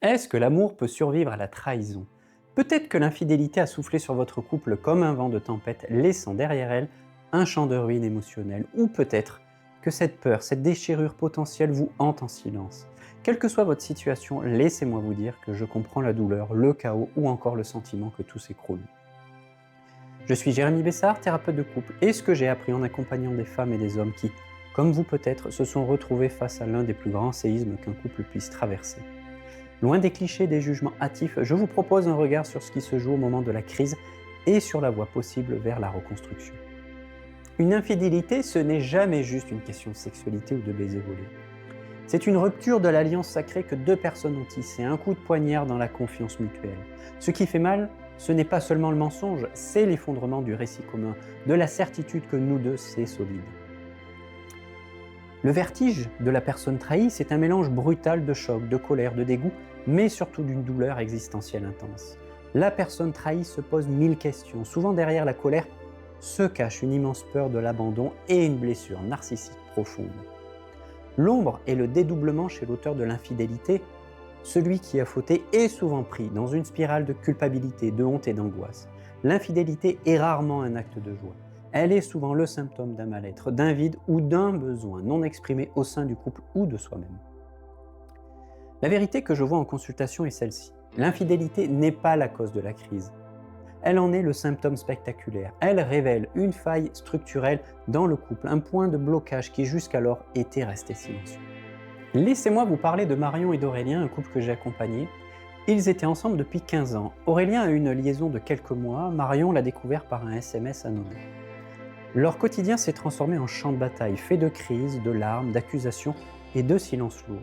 Est-ce que l'amour peut survivre à la trahison? Peut-être que l'infidélité a soufflé sur votre couple comme un vent de tempête, laissant derrière elle un champ de ruines émotionnelle. Ou peut-être que cette peur, cette déchirure potentielle vous hante en silence. Quelle que soit votre situation, laissez-moi vous dire que je comprends la douleur, le chaos ou encore le sentiment que tout s'écroule. Je suis Jérémy Bessard, thérapeute de couple, et ce que j'ai appris en accompagnant des femmes et des hommes qui, comme vous peut-être, se sont retrouvés face à l'un des plus grands séismes qu'un couple puisse traverser. Loin des clichés et des jugements hâtifs, je vous propose un regard sur ce qui se joue au moment de la crise et sur la voie possible vers la reconstruction. Une infidélité, ce n'est jamais juste une question de sexualité ou de baiser volé. C'est une rupture de l'alliance sacrée que deux personnes ont tissée, un coup de poignard dans la confiance mutuelle. Ce qui fait mal, ce n'est pas seulement le mensonge, c'est l'effondrement du récit commun, de la certitude que nous deux, c'est solide. Le vertige de la personne trahie, c'est un mélange brutal de choc, de colère, de dégoût, mais surtout d'une douleur existentielle intense. La personne trahie se pose mille questions. Souvent derrière la colère se cache une immense peur de l'abandon et une blessure narcissique profonde. L'ombre et le dédoublement chez l'auteur de l'infidélité, celui qui a fauté est souvent pris dans une spirale de culpabilité, de honte et d'angoisse. L'infidélité est rarement un acte de joie. Elle est souvent le symptôme d'un mal-être, d'un vide ou d'un besoin non exprimé au sein du couple ou de soi-même. La vérité que je vois en consultation est celle-ci. L'infidélité n'est pas la cause de la crise. Elle en est le symptôme spectaculaire. Elle révèle une faille structurelle dans le couple, un point de blocage qui jusqu'alors était resté silencieux. Laissez-moi vous parler de Marion et d'Aurélien, un couple que j'ai accompagné. Ils étaient ensemble depuis 15 ans. Aurélien a eu une liaison de quelques mois, Marion l'a découvert par un SMS anonyme. Leur quotidien s'est transformé en champ de bataille, fait de crises, de larmes, d'accusations et de silences lourds.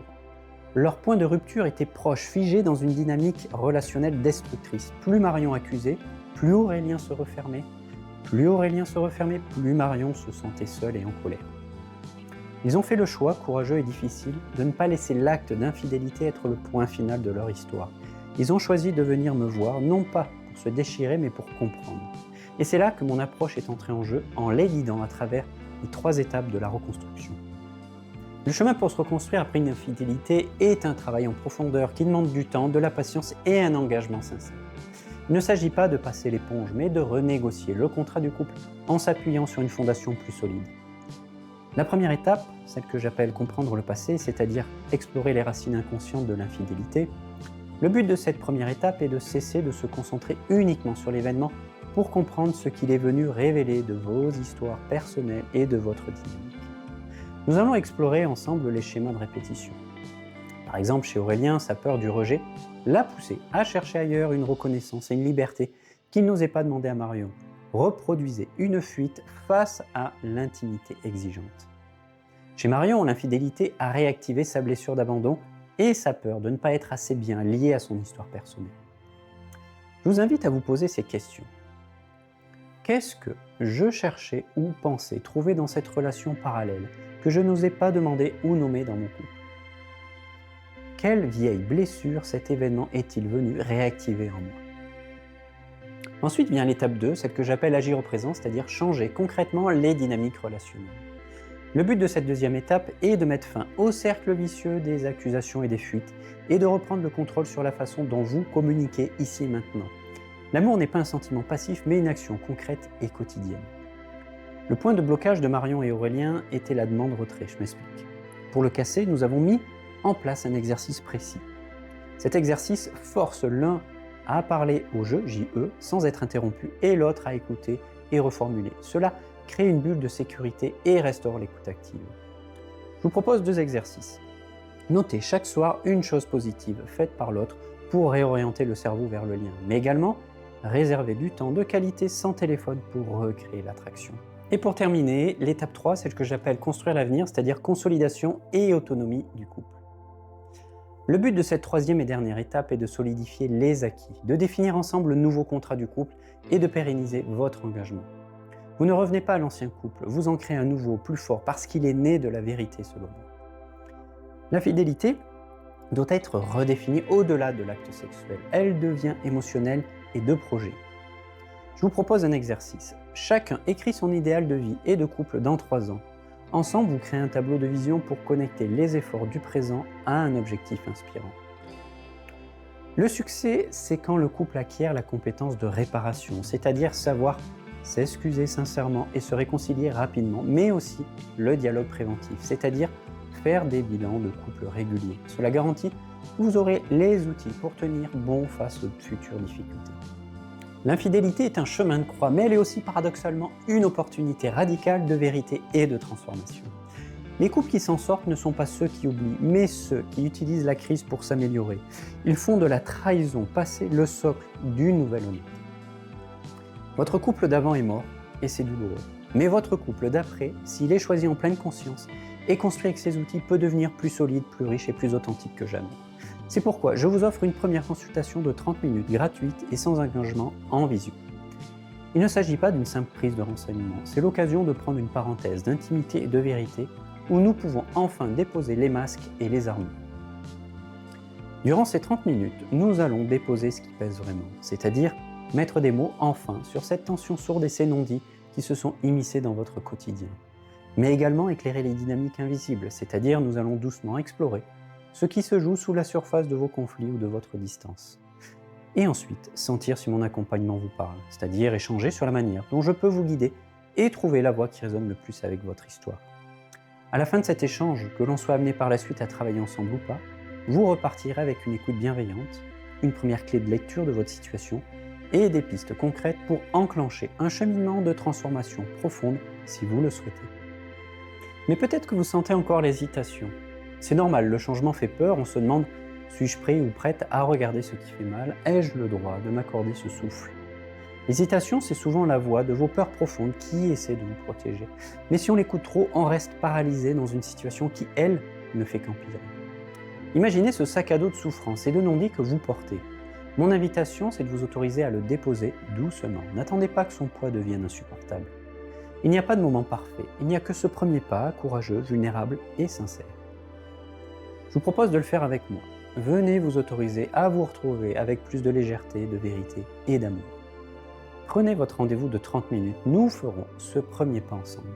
Leur point de rupture était proche, figé dans une dynamique relationnelle destructrice. Plus Marion accusait, plus Aurélien se refermait. Plus Aurélien se refermait, plus Marion se sentait seule et en colère. Ils ont fait le choix, courageux et difficile, de ne pas laisser l'acte d'infidélité être le point final de leur histoire. Ils ont choisi de venir me voir, non pas pour se déchirer, mais pour comprendre. Et c'est là que mon approche est entrée en jeu, en les guidant à travers les 3 étapes de la reconstruction. Le chemin pour se reconstruire après une infidélité est un travail en profondeur qui demande du temps, de la patience et un engagement sincère. Il ne s'agit pas de passer l'éponge, mais de renégocier le contrat du couple en s'appuyant sur une fondation plus solide. La première étape, celle que j'appelle comprendre le passé, c'est-à-dire explorer les racines inconscientes de l'infidélité, le but de cette première étape est de cesser de se concentrer uniquement sur l'événement pour comprendre ce qu'il est venu révéler de vos histoires personnelles et de votre dynamique. Nous allons explorer ensemble les schémas de répétition. Par exemple, chez Aurélien, sa peur du rejet l'a poussé à chercher ailleurs une reconnaissance et une liberté qu'il n'osait pas demander à Marion. Reproduisait une fuite face à l'intimité exigeante. Chez Marion, l'infidélité a réactivé sa blessure d'abandon et sa peur de ne pas être assez bien liée à son histoire personnelle. Je vous invite à vous poser ces questions. Qu'est-ce que je cherchais ou pensais trouver dans cette relation parallèle que je n'osais pas demander ou nommer dans mon couple? Quelle vieille blessure cet événement est-il venu réactiver en moi? Ensuite vient l'étape 2, celle que j'appelle agir au présent, c'est-à-dire changer concrètement les dynamiques relationnelles. Le but de cette deuxième étape est de mettre fin au cercle vicieux des accusations et des fuites et de reprendre le contrôle sur la façon dont vous communiquez ici et maintenant. L'amour n'est pas un sentiment passif, mais une action concrète et quotidienne. Le point de blocage de Marion et Aurélien était la demande de retrait, je m'explique. Pour le casser, nous avons mis en place un exercice précis. Cet exercice force l'un à parler au jeu, JE, sans être interrompu, et l'autre à écouter et reformuler. Cela crée une bulle de sécurité et restaure l'écoute active. Je vous propose 2 exercices. Notez chaque soir une chose positive faite par l'autre pour réorienter le cerveau vers le lien, mais également réserver du temps de qualité sans téléphone pour recréer l'attraction. Et pour terminer, l'étape 3, celle que j'appelle construire l'avenir, c'est-à-dire consolidation et autonomie du couple. Le but de cette 3e et dernière étape est de solidifier les acquis, de définir ensemble le nouveau contrat du couple et de pérenniser votre engagement. Vous ne revenez pas à l'ancien couple, vous en créez un nouveau, plus fort, parce qu'il est né de la vérité selon vous. L'infidélité doit être redéfinie au-delà de l'acte sexuel. Elle devient émotionnelle et de projet. Je vous propose un exercice. Chacun écrit son idéal de vie et de couple dans 3 ans. Ensemble, vous créez un tableau de vision pour connecter les efforts du présent à un objectif inspirant. Le succès, c'est quand le couple acquiert la compétence de réparation, c'est-à-dire savoir s'excuser sincèrement et se réconcilier rapidement, mais aussi le dialogue préventif, c'est-à-dire faire des bilans de couple réguliers. Cela garantit que vous aurez les outils pour tenir bon face aux futures difficultés. L'infidélité est un chemin de croix, mais elle est aussi paradoxalement une opportunité radicale de vérité et de transformation. Les couples qui s'en sortent ne sont pas ceux qui oublient, mais ceux qui utilisent la crise pour s'améliorer. Ils font de la trahison passée le socle d'une nouvelle honnêteté. Votre couple d'avant est mort, et c'est douloureux. Mais votre couple d'après, s'il est choisi en pleine conscience et construit avec ses outils, peut devenir plus solide, plus riche et plus authentique que jamais. C'est pourquoi je vous offre une première consultation de 30 minutes gratuite et sans engagement en visio. Il ne s'agit pas d'une simple prise de renseignement, c'est l'occasion de prendre une parenthèse d'intimité et de vérité où nous pouvons enfin déposer les masques et les armures. Durant ces 30 minutes, nous allons déposer ce qui pèse vraiment, c'est-à-dire mettre des mots enfin sur cette tension sourde et ces non-dits qui se sont immiscés dans votre quotidien. Mais également éclairer les dynamiques invisibles, c'est-à-dire nous allons doucement explorer ce qui se joue sous la surface de vos conflits ou de votre distance. Et ensuite, sentir si mon accompagnement vous parle, c'est-à-dire échanger sur la manière dont je peux vous guider et trouver la voie qui résonne le plus avec votre histoire. À la fin de cet échange, que l'on soit amené par la suite à travailler ensemble ou pas, vous repartirez avec une écoute bienveillante, une première clé de lecture de votre situation et des pistes concrètes pour enclencher un cheminement de transformation profonde si vous le souhaitez. Mais peut-être que vous sentez encore l'hésitation. C'est normal, le changement fait peur, on se demande « suis-je prêt ou prête à regarder ce qui fait mal ? Ai-je le droit de m'accorder ce souffle ?» L'hésitation, c'est souvent la voix de vos peurs profondes qui essaient de vous protéger. Mais si on l'écoute trop, on reste paralysé dans une situation qui, elle, ne fait qu'empirer. Imaginez ce sac à dos de souffrance et de non-dit que vous portez. Mon invitation, c'est de vous autoriser à le déposer doucement. N'attendez pas que son poids devienne insupportable. Il n'y a pas de moment parfait, il n'y a que ce premier pas, courageux, vulnérable et sincère. Je vous propose de le faire avec moi. Venez vous autoriser à vous retrouver avec plus de légèreté, de vérité et d'amour. Prenez votre rendez-vous de 30 minutes, nous ferons ce premier pas ensemble.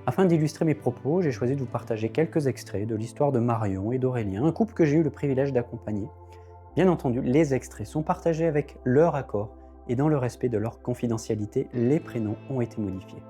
Afin d'illustrer mes propos, j'ai choisi de vous partager quelques extraits de l'histoire de Marion et d'Aurélien, un couple que j'ai eu le privilège d'accompagner. Bien entendu, les extraits sont partagés avec leur accord et dans le respect de leur confidentialité, les prénoms ont été modifiés.